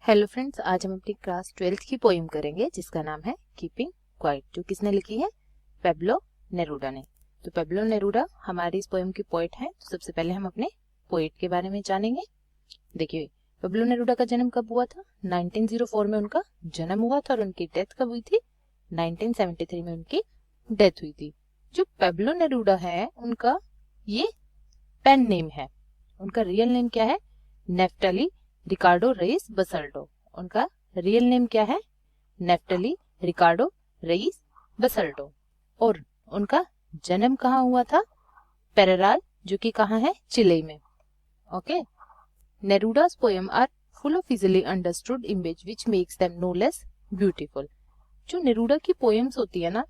Hello friends, आज हम अपनी क्लास 12th की पोएम करेंगे जिसका नाम है कीपिंग क्वाइट, जो किसने लिखी है? पेब्लो नेरूडा ने। तो पेब्लो नेरूडा हमारी इस पोएम की पोएट हैं। तो सबसे पहले हम अपने पोएट के बारे में जानेंगे। देखिए, पेब्लो नेरूडा का जन्म कब हुआ था? 1904 में उनका जन्म हुआ था और उनकी डेथ कब हुई थी? 1973 में उनकी डेथ हुई थी। जो पेब्लो नेरूडा है उनका ये पेन नेम है। उनका रियल नेम क्या है? नेफ्टली रिकार्डो रेइस बसल्टो। उनका रियल नेम क्या है? नेफ्टली रिकार्डो रेइस बसल्टो। और उनका जन्म कहाँ हुआ था? पेरेराल, जो कि कहाँ है? चिले में। Okay. नेरूडा's poem are full of easily understood image which makes them no less beautiful। जो नेरूडा की पोएम्स होती है ना,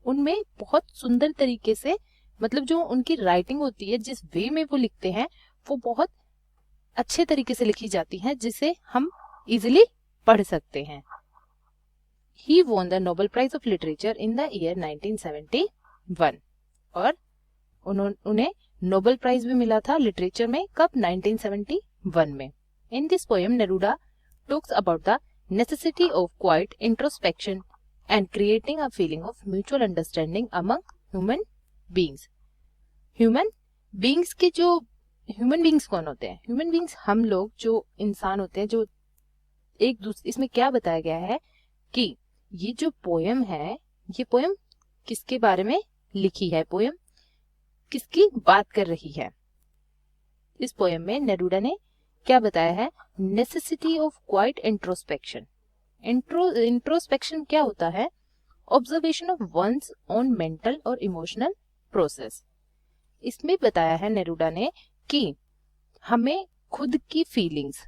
उनमें बहुत सुंदर तरीके से, मतलब जो उनकी राइटिंग होती है, जिस वे में वो लिखते हैं, वो बहुत अच्छे तरीके से लिखी जाती हैं जिसे हम इजिली पढ़ सकते हैं। He won the Nobel Prize of Literature in the year 1971 और उन्हें नोबेल प्राइज भी मिला था लिटरेचर में। कब? 1971 में। In this poem, Neruda talks about the necessity of quiet introspection and creating a feeling of mutual understanding among human beings। Human beings के जो ह्यूमन बींग्स कौन होते हैं? ह्यूमन बींग्स हम लोग, जो इंसान होते हैं, जो एक दूसरे, इसमें क्या बताया गया है कि ये जो पोयम है, ये पोयम किसके बारे में लिखी है? पोयम किसकी बात कर रही है? इस पोयम में नेरूडा ने क्या बताया है? Necessity of quite introspection. Introspection क्या होता है? Observation of one's own mental और इमोशनल प्रोसेस। इसमें बताया है नेरूडा ने कि हमें खुद की फीलिंग्स,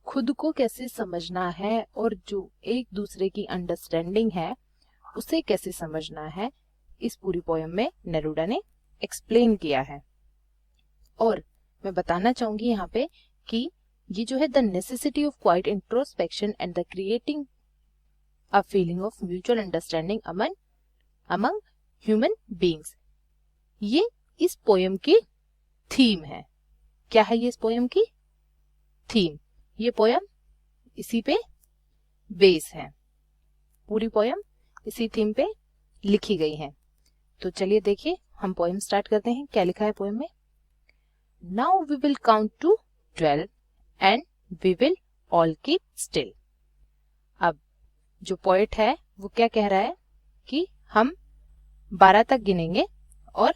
खुद को कैसे समझना है और जो एक दूसरे की अंडरस्टैंडिंग है उसे कैसे समझना है, इस पूरी पोएम में नेरूडा ने एक्सप्लेन किया है। और मैं बताना चाहूंगी यहाँ पे कि ये जो है the necessity of quite introspection and the creating a feeling of mutual understanding among human beings, ये इस पोएम की थीम है। क्या है ये इस पोएम की थीम? ये पोएम इसी पे बेस है। पूरी पोएम इसी थीम पे लिखी गई है। तो चलिए देखिए, हम पोएम स्टार्ट करते हैं। क्या लिखा है पोएम में? Now we will count to 12 and we will all keep still. अब जो पोएट है वो क्या कह रहा है कि हम 12 तक गिनेंगे और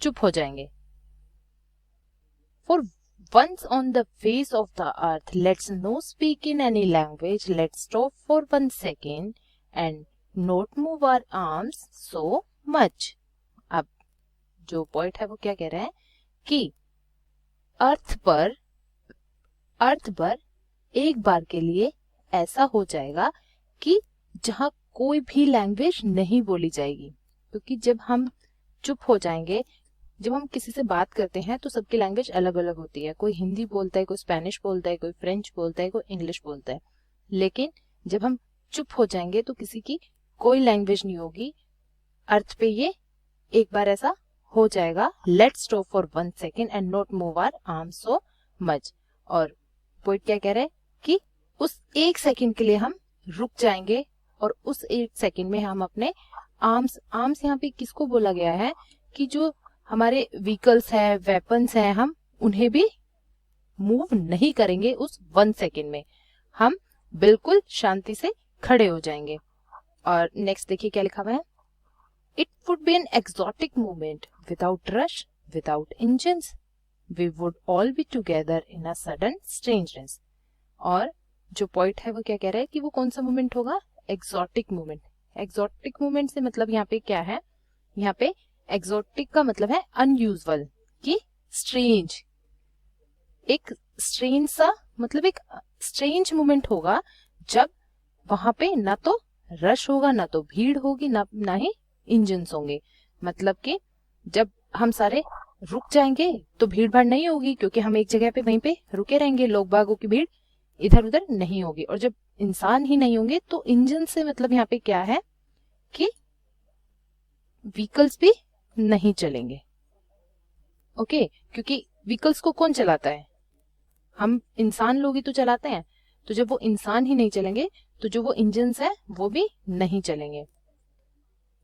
चुप हो जाएंगे। For once on the face of the earth, let's no speak in any language. Let's stop for 1 second and not move our arms so much। अब जो पॉइंट है वो क्या कह रहा है कि अर्थ पर एक बार के लिए ऐसा हो जाएगा कि जहां कोई भी लैंग्वेज नहीं बोली जाएगी। क्योंकि जब हम चुप हो जाएंगे, जब हम किसी से बात करते हैं तो सबकी लैंग्वेज अलग अलग होती है। कोई हिंदी बोलता है, कोई स्पेनिश बोलता है, कोई फ्रेंच बोलता है, कोई इंग्लिश बोलता है। लेकिन जब हम चुप हो जाएंगे तो किसी की कोई लैंग्वेज नहीं होगी। अर्थ पे ये एक बार ऐसा हो जाएगा। Let's stop for 1 second and not move our arms so much. और पोइट क्या कह रहे हैं कि उस 1 सेकेंड के लिए हम रुक जाएंगे और उस 1 सेकेंड में हम अपने आर्म्स यहाँ पे किसको बोला गया है कि जो हमारे व्हीकल्स है, वेपन्स हैं, हम उन्हें भी मूव नहीं करेंगे। उस 1 सेकेंड में हम बिल्कुल शांति से खड़े हो जाएंगे। और नेक्स्ट देखिए क्या लिखा हुआ है। It would be an exotic movement without rush, without engines, we would all be together in a sudden strangeness. और जो पॉइंट है वो क्या कह रहा है कि वो कौन सा मूवमेंट होगा? Exotic movement. एक्सोटिक मूवमेंट से मतलब यहाँ पे क्या है? यहाँ पे एक्सोटिक का मतलब है अनयूजुअल, कि स्ट्रेंज। एक स्ट्रेंज सा, मतलब एक स्ट्रेंज मूवमेंट होगा जब वहां पे ना तो रश होगा, ना तो भीड़ होगी, ना ही इंजन्स होंगे। मतलब कि जब हम सारे रुक जाएंगे तो भीड़ भाड़ नहीं होगी, क्योंकि हम एक जगह पे वहीं पे रुके रहेंगे। लोग बागों की भीड़ इधर उधर नहीं होगी। और जब इंसान ही नहीं होंगे तो इंजन से मतलब यहाँ पे क्या है कि व्हीकल्स भी नहीं चलेंगे। ओके, क्योंकि व्हीकल्स को कौन चलाता है? हम इंसान लोग ही तो चलाते हैं। तो जब वो इंसान ही नहीं चलेंगे तो जो वो इंजन्स हैं वो भी नहीं चलेंगे।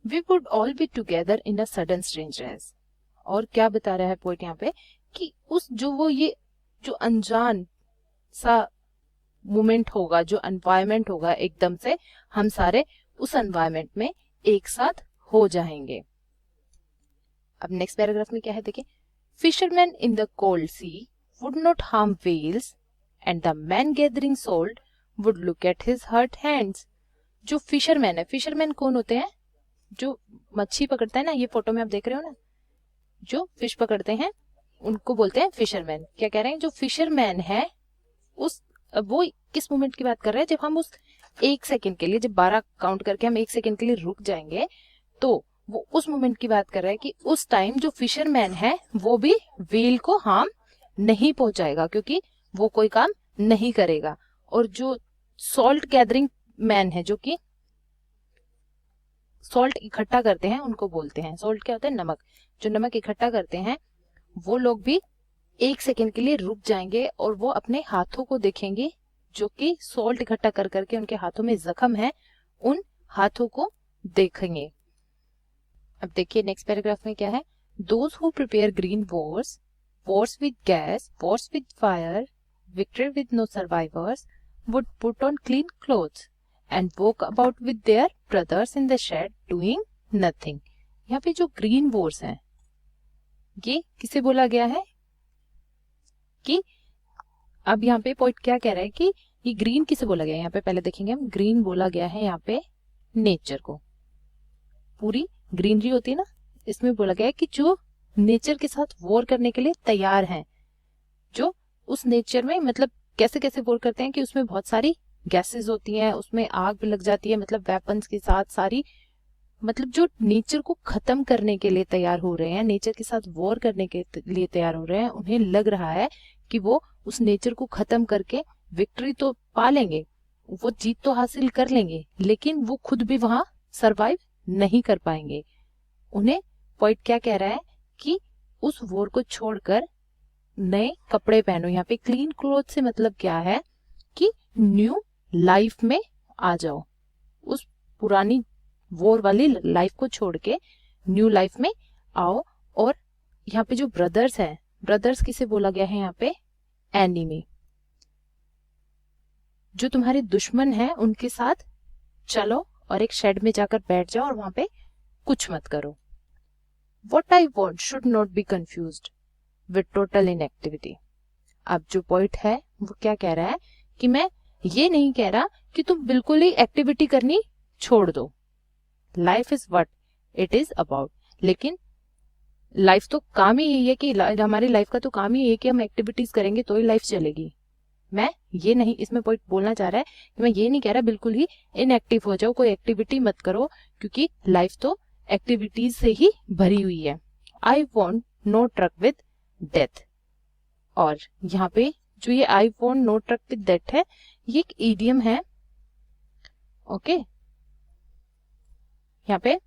We would all be together in a sudden strangeness. और क्या बता रहा है पोइट यहाँ पे कि उस जो वो ये जो अनजान सा मोमेंट होगा, जो एनवायरमेंट होगा, एकदम से हम सारे उस एनवायरमेंट में एक साथ हो जाएंगे। अब नेक्स्ट पैराग्राफ में क्या है देखिए, fisherman in the cold sea would not harm whales and the man gathering salt would look at his hurt hands. जो फिशरमैन है, फिशरमैन कौन होते हैं? जो मच्छी पकड़ता है ना, ये फोटो में आप देख रहे हो ना, जो फिश पकड़ते हैं उनको बोलते हैं फिशरमैन। क्या कह रहे हैं, जो फिशरमैन है उस वो किस मोमेंट की बात कर रहे हैं, जब हम उस एक सेकंड के लिए, जब 12 काउंट करके हम एक सेकंड के लिए रुक जाएंगे, तो वो उस मोमेंट की बात कर रहा है कि उस टाइम जो फिशरमैन है वो भी व्हेल को हार्म नहीं पहुंचाएगा, क्योंकि वो कोई काम नहीं करेगा। और जो सॉल्ट गैदरिंग मैन है, जो कि सॉल्ट इकट्ठा करते हैं, उनको बोलते हैं, सॉल्ट क्या होता है, नमक। जो नमक इकट्ठा करते हैं वो लोग भी एक सेकंड के लिए रुक जाएंगे और वो अपने हाथों को देखेंगे, जो कि सॉल्ट इकट्ठा कर करके उनके हाथों में जख्म है, उन हाथों को देखेंगे। अब देखिए नेक्स्ट पैराग्राफ में क्या है, those who prepare green wars, wars with gas, wars with fire, victory with no survivors, would put on clean clothes and walk about with their brothers in the shade doing nothing. यहाँ पे जो green Wars हैं, ये किसे बोला गया है कि अब यहाँ पे पॉइंट क्या कह रहा है कि ये ग्रीन किसे बोला गया है, यहाँ पे पहले देखेंगे हम, ग्रीन बोला गया है यहाँ पे नेचर को। पूरी ग्रीनरी होती है ना, इसमें बोला गया है कि जो नेचर के साथ वॉर करने के लिए तैयार हैं, जो उस नेचर में, मतलब कैसे कैसे वॉर करते हैं कि उसमें बहुत सारी गैसेस होती हैं, उसमें आग भी लग जाती है, मतलब वेपन्स के साथ सारी, मतलब जो नेचर को खत्म करने के लिए तैयार हो रहे हैं, नेचर के साथ वॉर करने के लिए तैयार हो रहे हैं, उन्हें लग रहा है कि वो उस नेचर को खत्म करके विक्ट्री तो पा लेंगे, वो जीत तो हासिल कर लेंगे, लेकिन वो खुद भी वहां सरवाइव नहीं कर पाएंगे। उन्हें पॉइंट क्या कह रहा है कि उस वॉर को छोड़कर नए कपड़े पहनो। यहाँ पे क्लीन क्लोथ से मतलब क्या है कि न्यू लाइफ में आ जाओ, उस पुरानी वॉर वाली लाइफ को छोड़ के न्यू लाइफ में आओ। और यहाँ पे जो ब्रदर्स हैं, ब्रदर्स किसे बोला गया है यहाँ पे, एनिमी। जो तुम्हारे दुश्मन हैं उनके साथ चलो और एक शेड में जाकर बैठ जाओ और वहां पे कुछ मत करो। What I want should not be confused with total inactivity। अब जो पॉइंट है वो क्या कह रहा है कि मैं ये नहीं कह रहा कि तुम बिल्कुल ही एक्टिविटी करनी छोड़ दो, life is what it is about. लेकिन लाइफ तो काम ही यही है कि हमारी लाइफ का तो काम ही यही है कि हम एक्टिविटीज करेंगे तो ही लाइफ चलेगी। मैं ये नहीं, इसमें पॉइंट बोलना चाह रहा है कि मैं ये नहीं कह रहा बिल्कुल ही इनएक्टिव हो जाओ, कोई एक्टिविटी मत करो, क्योंकि लाइफ तो एक्टिविटीज से ही भरी हुई है। I want no truck with death. और यहाँ पे जो ये I want no truck with death है, ये एक ईडियम है। ओके, यहाँ पे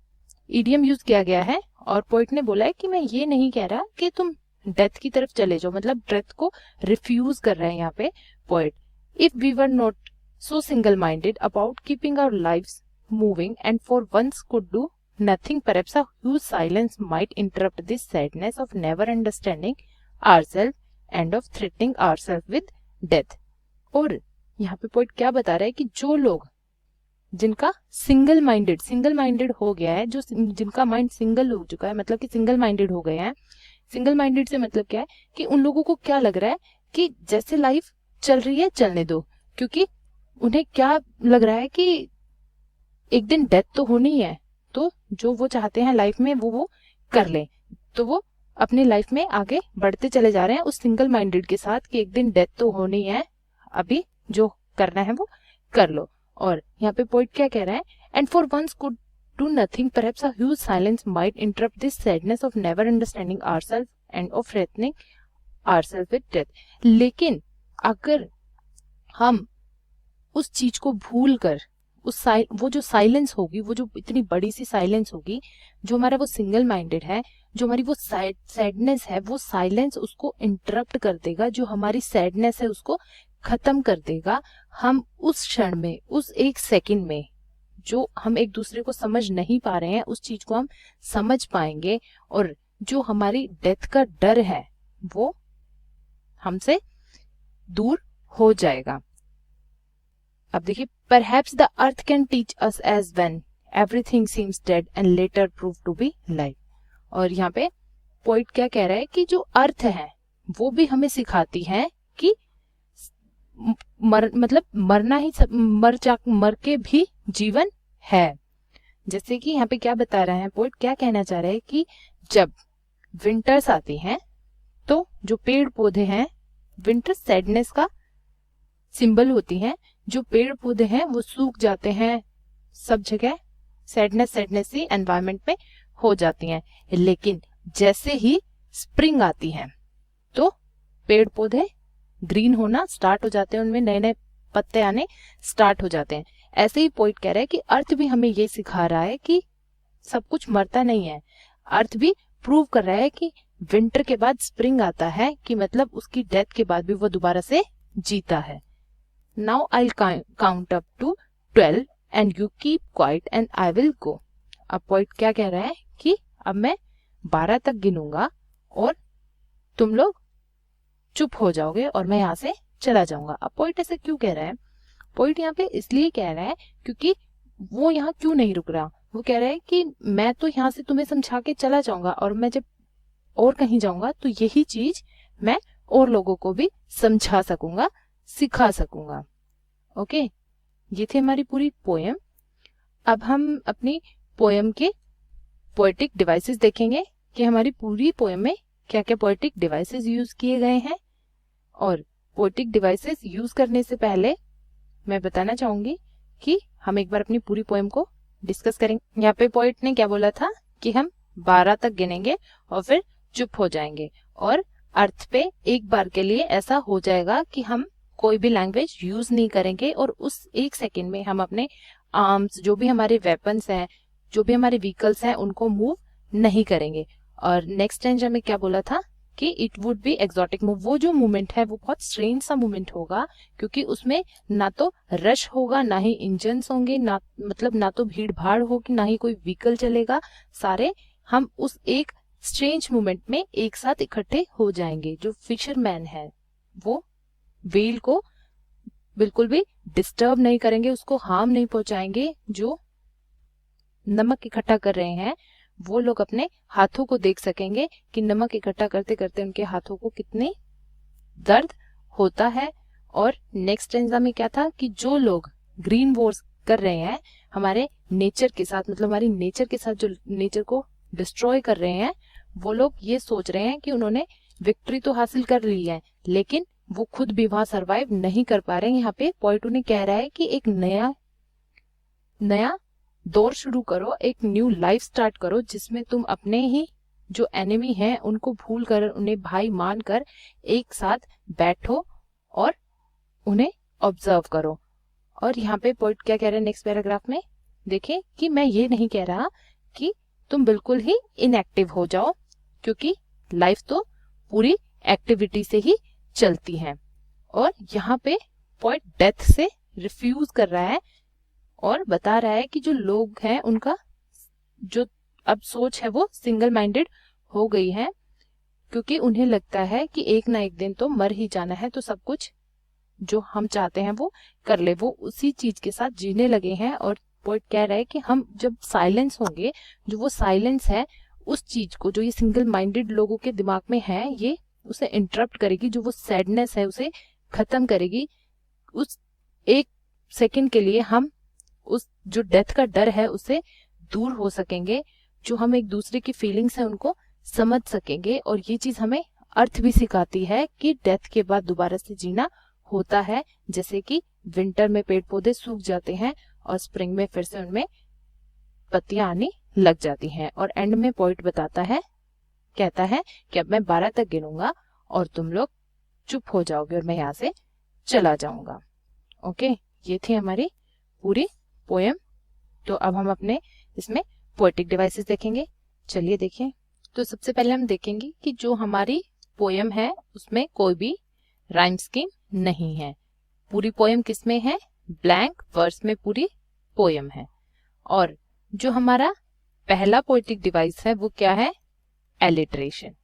ईडियम यूज किया गया है और पोइट ने बोला है कि मैं ये नहीं कह रहा कि तुम डेथ की तरफ चले जाओ, मतलब डेथ को रिफ्यूज कर रहे हैं यहाँ पे poet. If we were not so single minded about keeping our lives moving and for once could do nothing, perhaps a huge silence might interrupt this sadness of never understanding ourselves and of threatening ourselves with death। और यहाँ पे point क्या बता रहा है कि जो लोग, जिनका सिंगल माइंडेड हो गया है, जो जिनका माइंड सिंगल हो चुका है, मतलब कि सिंगल माइंडेड हो गए हैं। सिंगल माइंडेड से मतलब क्या है कि उन लोगों को क्या लग रहा है कि जैसे लाइफ चल रही है चलने दो, क्योंकि उन्हें क्या लग रहा है कि एक दिन डेथ तो होनी है, तो जो वो चाहते हैं लाइफ में वो कर लें। तो वो अपनी लाइफ में आगे बढ़ते चले जा रहे हैं उस सिंगल माइंडेड के साथ कि एक दिन डेथ तो होनी है, अभी जो करना है वो कर लो। और यहाँ पे पॉइंट क्या कह रहा है, and for once could do nothing, perhaps a huge silence might interrupt this sadness of never understanding ourselves and of threatening ourselves with death. लेकिन अगर हम उस चीज को भूल कर वो जो साइलेंस होगी, वो जो इतनी बड़ी सी साइलेंस होगी, जो हमारा वो सिंगल माइंडेड है, जो हमारी वो सैडनेस है, वो साइलेंस उसको इंटरप्ट कर देगा, जो हमारी सैडनेस है उसको खत्म कर देगा। हम उस क्षण में, उस एक सेकंड में जो हम एक दूसरे को समझ नहीं पा रहे हैं, उस चीज को हम समझ पाएंगे और जो हमारी डेथ का डर है वो हमसे दूर हो जाएगा। अब देखिए, perhaps the earth can teach us as when everything seems dead and later prove to be live. और यहाँ पे पोइट क्या कह रहा है कि जो अर्थ है वो भी हमें सिखाती है कि मतलब मरना ही मर के भी जीवन है। जैसे कि यहाँ पे क्या बता रहा है पोइट, क्या कहना चाह रहा है कि जब विंटर्स आती हैं तो जो पेड़ पौधे हैं, विंटर सैडनेस का सिंबल होती हैं, जो पेड़ पौधे हैं वो सूख जाते हैं, सब जगह सैडनेस ही एनवायरनमेंट में हो जाती हैं। लेकिन जैसे ही स्प्रिंग आती है तो पेड़ पौधे ग्रीन होना स्टार्ट हो जाते हैं, उनमें नए नए पत्ते आने स्टार्ट हो जाते हैं। ऐसे ही पोइट कह रहा है कि अर्थ भी हमें ये सिखा रहा है कि सब कुछ मरता नहीं है। अर्थ भी प्रूव कर रहा है कि विंटर के बाद स्प्रिंग आता है, कि मतलब उसकी डेथ के बाद भी वो दोबारा से जीता है। Now I count up to 12 and you keep quiet and I will go. अब पोइट क्या कह रहा है कि अब मैं 12 तक गिनूंगा और तुम लोग चुप हो जाओगे और मैं यहाँ से चला जाऊंगा। अब पोइट ऐसे क्यों कह रहा है? पोइट यहाँ पे इसलिए कह रहा है क्योंकि वो यहाँ क्यों नहीं रुक रहा। वो कह रहा है कि मैं तो यहाँ से तुम्हें समझा के चला जाऊंगा और मैं जब और कहीं जाऊंगा तो यही चीज मैं और लोगों को भी समझा सकूंगा, सिखा सकूंगा। ओके, ये थी हमारी पूरी पोएम। अब हम अपनी पोएम के पोएटिक डिवाइसेस देखेंगे कि हमारी पूरी पोएम में क्या क्या पोएटिक डिवाइसेस यूज किए गए हैं। और पोएटिक डिवाइसेस यूज करने से पहले मैं बताना चाहूंगी कि हम एक बार अपनी पूरी पोएम को डिस्कस करेंगे। यहाँ पे पोएट ने क्या बोला था कि हम 12 तक गिनेंगे और फिर चुप हो जाएंगे, और अर्थ पे एक बार के लिए ऐसा हो जाएगा कि हम कोई भी लैंग्वेज यूज नहीं करेंगे और उस एक सेकेंड में हम अपने आर्म्स, जो भी हमारे वेपन्स हैं, जो भी हमारे व्हीकल्स हैं, उनको मूव नहीं करेंगे। और नेक्स्ट टाइम हमें क्या बोला था कि it would B exotic move. वो जो मूवमेंट है वो बहुत स्ट्रेंज सा मूवमेंट होगा, क्योंकि उसमें ना तो रश होगा, ना ही इंजन्स होंगे, ना मतलब ना तो भीड़ भाड़ होगी, ना ही कोई व्हीकल चलेगा। सारे हम उस एक स्ट्रेंज मूवमेंट में एक साथ इकट्ठे हो जाएंगे। जो फिशरमैन है वो व्हेल को बिल्कुल भी डिस्टर्ब नहीं करेंगे, उसको हार्म नहीं पहुंचाएंगे। जो नमक इकट्ठा कर रहे हैं वो लोग अपने हाथों को देख सकेंगे कि नमक इकट्ठा करते करते उनके हाथों को कितनी दर्द होता है। और नेक्स्ट स्टेंजा में क्या था कि जो लोग ग्रीन वॉर्स कर रहे हैं हमारे नेचर के साथ, मतलब हमारी नेचर के साथ, जो नेचर को डिस्ट्रॉय कर रहे हैं, वो लोग ये सोच रहे हैं कि उन्होंने विक्ट्री तो हासिल कर ली है, लेकिन वो खुद भी वहां सरवाइव नहीं कर पा रहे हैं। यहाँ पे पोएट उन्हें कह रहा है कि एक नया दौर शुरू करो, एक न्यू लाइफ स्टार्ट करो, जिसमें तुम अपने ही जो एनिमी हैं उनको भूल कर, उन्हें भाई मानकर एक साथ बैठो और उन्हें ऑब्जर्व करो। और यहाँ पे पोएट क्या कह रहे हैं नेक्स्ट पैराग्राफ में, देखिए कि मैं ये नहीं कह रहा कि तुम बिल्कुल ही इनएक्टिव हो जाओ, क्योंकि लाइफ तो पूरी एक्टिविटी से ही चलती है। और यहाँ पे पोएट डेथ से रिफ्यूज कर रहा है और बता रहा है कि जो लोग हैं उनका जो अब सोच है वो सिंगल माइंडेड हो गई है, क्योंकि उन्हें लगता है कि एक ना एक दिन तो मर ही जाना है, तो सब कुछ जो हम चाहते हैं वो कर ले। वो उसी चीज के साथ जीने लगे हैं। और पोएट कह रहा है कि हम जब साइलेंस होंगे, जो वो साइलेंस है उस चीज को, जो ये सिंगल माइंडेड लोगों के दिमाग में है, ये उसे इंटरप्ट करेगी, जो वो सैडनेस है उसे खत्म करेगी। उस एक सेकंड के लिए हम उस जो डेथ का डर है उससे दूर हो सकेंगे, जो हम एक दूसरे की फीलिंग्स है उनको समझ सकेंगे। और ये चीज हमें अर्थ भी सिखाती है कि डेथ के बाद दोबारा से जीना होता है। जैसे कि विंटर में पेड़ पौधे सूख जाते हैं और स्प्रिंग में फिर से उनमें पत्तियां आनी लग जाती हैं। और एंड में पोएट बताता है, कहता है कि अब मैं 12 तक गिनूंगा और तुम लोग चुप हो जाओगे और मैं यहाँ से चला जाऊंगा। ओके, ये थी हमारी पूरी पोएम। तो अब हम अपने इसमें पोएटिक डिवाइसेस देखेंगे। चलिए देखिए। तो सबसे पहले हम देखेंगे कि जो हमारी पोएम है उसमें कोई भी राइम स्कीम नहीं है। पूरी पोयम किस में है, ब्लैंक वर्स में पूरी पोयम है। और जो हमारा पहला पोएटिक डिवाइस है वो क्या है, एलिट्रेशन।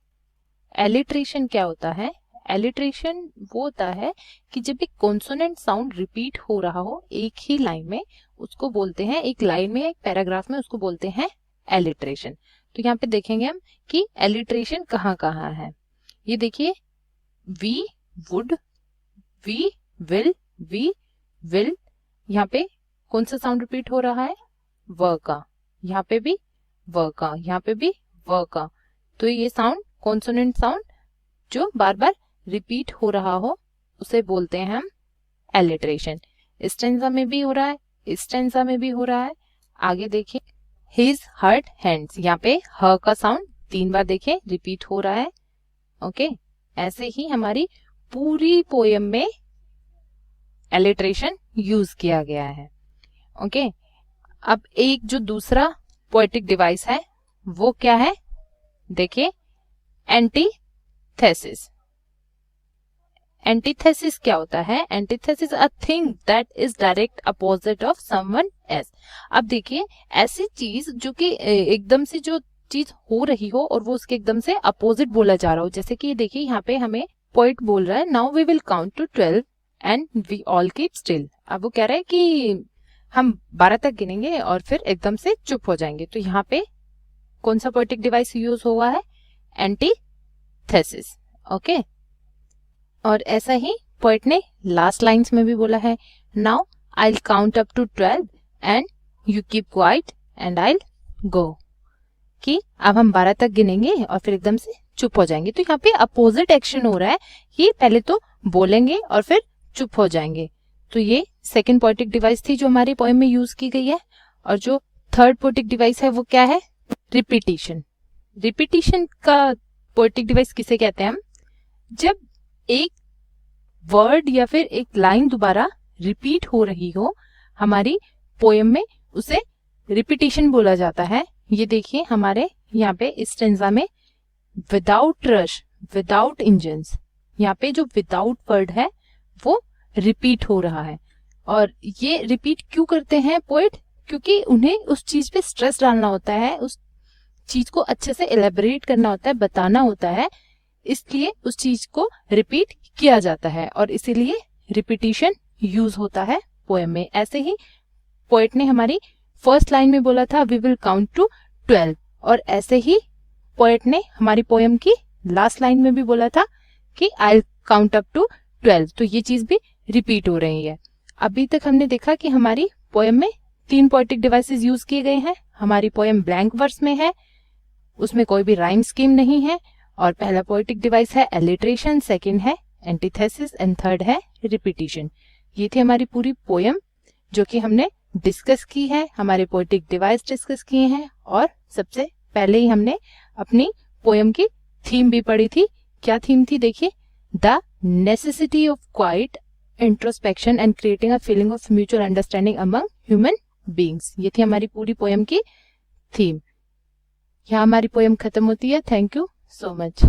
एलिट्रेशन क्या होता है, एलिट्रेशन वो होता है कि जब एक कॉन्सोनेंट साउंड रिपीट हो रहा हो एक ही लाइन में, उसको बोलते हैं, एक लाइन में एक पैराग्राफ में, उसको बोलते हैं एलिट्रेशन। तो यहाँ पे देखेंगे हम कि एलिट्रेशन कहाँ कहाँ है। ये देखिए, वी वुड, वी विल, यहाँ पे कौन सा साउंड रिपीट हो रहा है, व का, यहाँ पे भी व का, यहाँ पे भी व का। तो ये साउंड कॉन्सोनेंट साउंड जो बार बार रिपीट हो रहा हो उसे बोलते हैं हम एलिट्रेशन। स्टेंजा में भी हो रहा है, स्टेंजा में भी हो रहा है। आगे देखिए, हिज हर्ट हैंड्स, यहाँ पे ह का साउंड 3 बार देखिए रिपीट हो रहा है। ओके, ऐसे ही हमारी पूरी पोयम में एलिट्रेशन यूज किया गया है। ओके, अब एक जो दूसरा पोएटिक डिवाइस है वो क्या है, देखिए, एंटीथेसिस। एंटीथेसिस क्या होता है, antithesis a thing that is direct opposite of someone else. अब देखिए, ऐसी चीज जो कि एकदम से जो चीज हो रही हो और वो उसके एकदम से अपोजिट बोला जा रहा हो, जैसे कि देखिए यहाँ पे हमें पोइट बोल रहा है, now we will count to 12 and we all keep still. अब वो कह रहा है कि हम 12 तक गिनेंगे और फिर एकदम से चुप हो जाएंगे। तो यहाँ पे कौन सा पोएटिक डिवाइस यूज हुआ है, एंटीथेसिस। ओके, और ऐसा ही पोएट ने लास्ट लाइंस में भी बोला है, now I will count up to 12 and you keep quiet and I will go, कि अब हम 12 तक गिनेंगे और फिर एकदम से चुप हो जाएंगे। तो यहाँ पे अपोजिट एक्शन हो रहा है, ये पहले तो बोलेंगे और फिर चुप हो जाएंगे। तो ये सेकंड पोएटिक डिवाइस थी जो हमारी पोएम में यूज की गई है। और जो थर्ड पोएटिक डिवाइस है वो क्या है, रिपीटिशन। रिपीटिशन का पोएटिक डिवाइस किसे कहते हैं हम, जब एक वर्ड या फिर एक लाइन दोबारा रिपीट हो रही हो हमारी पोएम में, उसे रिपीटिशन बोला जाता है। ये देखिए हमारे यहाँ पे इस स्टेंजा में विदाउट रश, विदाउट इंजन्स, यहाँ पे जो विदाउट वर्ड है वो रिपीट हो रहा है। और ये रिपीट क्यों करते हैं पोएट, क्योंकि उन्हें उस चीज पे स्ट्रेस डालना होता है, उस चीज को अच्छे से एलेबोरेट करना होता है, बताना होता है, इसलिए उस चीज को रिपीट किया जाता है और इसीलिए रिपीटिशन यूज होता है पोएम में। ऐसे ही पोएट ने हमारी फर्स्ट लाइन में बोला था वी विल काउंट टू 12, और ऐसे ही पोएट ने हमारी पोएम की लास्ट लाइन में भी बोला था कि I will count up to 12। तो ये चीज भी रिपीट हो रही है। अभी तक हमने देखा कि हमारी पोएम में 3 पोएटिक डिवाइसेस यूज किए गए हैं। हमारी पोएम ब्लैंक वर्स में है, उसमें कोई भी राइम स्कीम नहीं है। और पहला पोएटिक डिवाइस है एलिट्रेशन, सेकंड है एंटीथेसिस एंड थर्ड है रिपीटिशन। ये थी हमारी पूरी पोएम जो कि हमने डिस्कस की है, हमारे पोएटिक डिवाइस डिस्कस किए हैं, और सबसे पहले ही हमने अपनी पोएम की थीम भी पढ़ी थी। क्या थीम थी, देखिए, the necessity of quite introspection and creating a feeling of mutual understanding among human beings. ये थी हमारी पूरी पोएम की थीम। यहाँ हमारी पोएम खत्म होती है। Thank you so much.